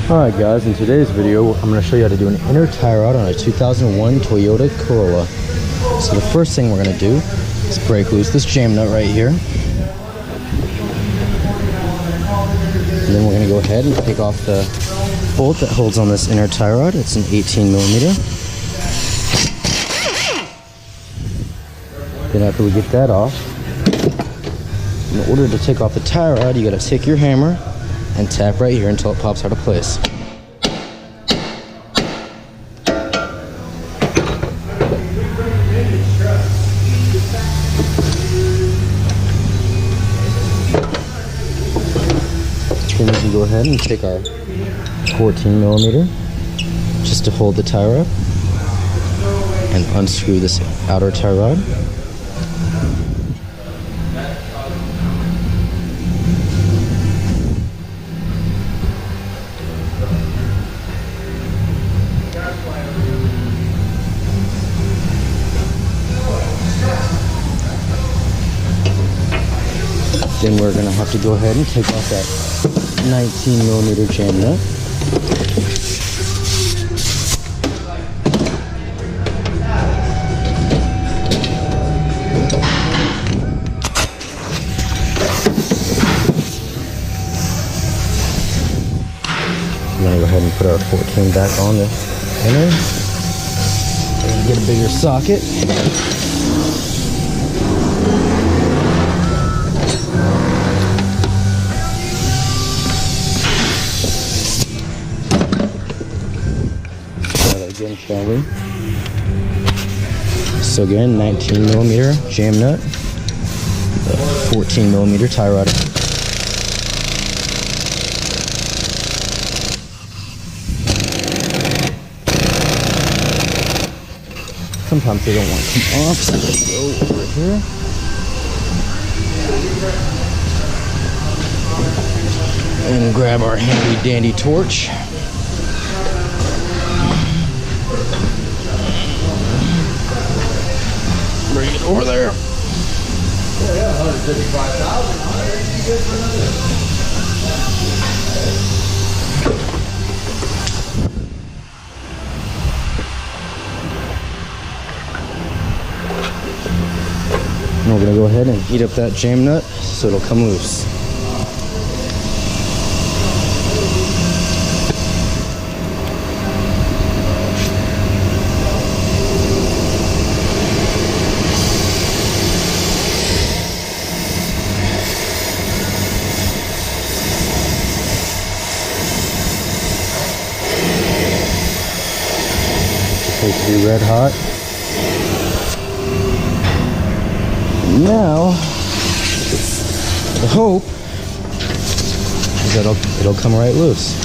Alright guys, in today's video I'm going to show you how to do an inner tie rod on a 2001 Toyota Corolla. So the first thing we're going to do is break loose this jam nut right here. And then we're going to go ahead and take off the bolt that holds on this inner tie rod. It's an 18mm. Then after we get that off, in order to take off the tie rod, you got to take your hammer and tap right here until it pops out of place. Then we can go ahead and take our 14mm just to hold the tie rod and unscrew this outer tie rod. Then we're going to have to go ahead and take off that 19mm jam nut. I'm going to go ahead and put our 14 back on the inner and get a bigger socket. Again, shall we? So again, 19mm jam nut, 14mm tie rod. Sometimes they don't want to come off, so they go over here. And grab our handy dandy torch. Bring it over there. Oh yeah, 155,000. And we're going to go ahead and heat up that jam nut so it'll come loose. Supposed to be red hot. Now, the hope is that it'll come right loose.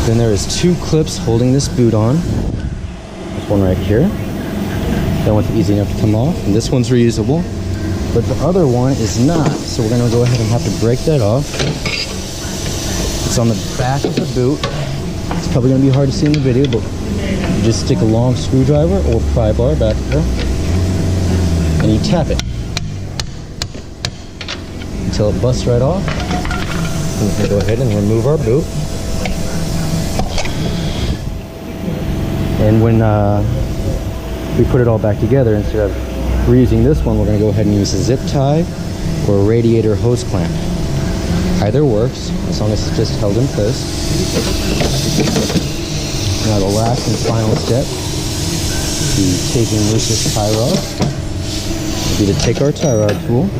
Then there is two clips holding this boot on. This one right here. That one's easy enough to come off, and this one's reusable. But the other one is not, so we're going to go ahead and have to break that off. It's on the back of the boot. It's probably going to be hard to see in the video, but you just stick a long screwdriver or pry bar back there, and you tap it until it busts right off. And we can go ahead and remove our boot. And when we put it all back together, instead of reusing this one, we're going to go ahead and use a zip tie or a radiator hose clamp. Either works, as long as it's just held in place. Now the last and final step to taking loose this tie rod would be to take our tie rod tool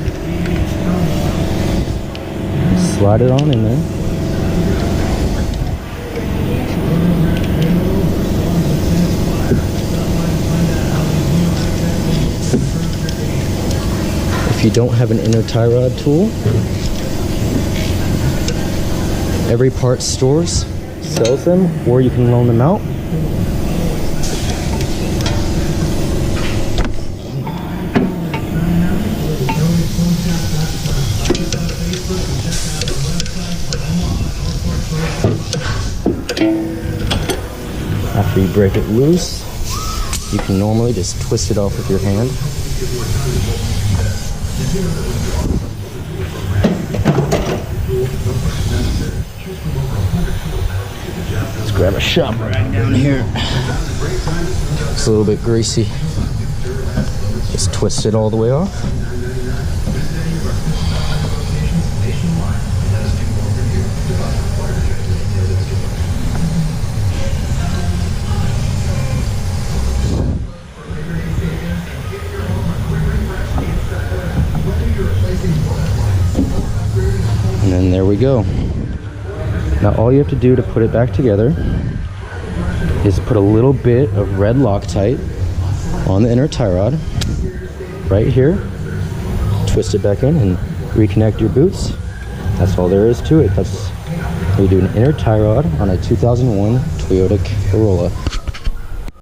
and slide it on in there. If you don't have an inner tie rod tool, every parts stores sells them, or you can loan them out. After you break it loose, You can normally just twist it off with your hand. Let's grab a shop rag down here. It's a little bit greasy. Just twist it all the way off. And then there we go. Now all you have to do to put it back together is put a little bit of red Loctite on the inner tie rod right here. Twist it back in and reconnect your boots. That's all there is to it. That's how you do an inner tie rod on a 2001 Toyota Corolla.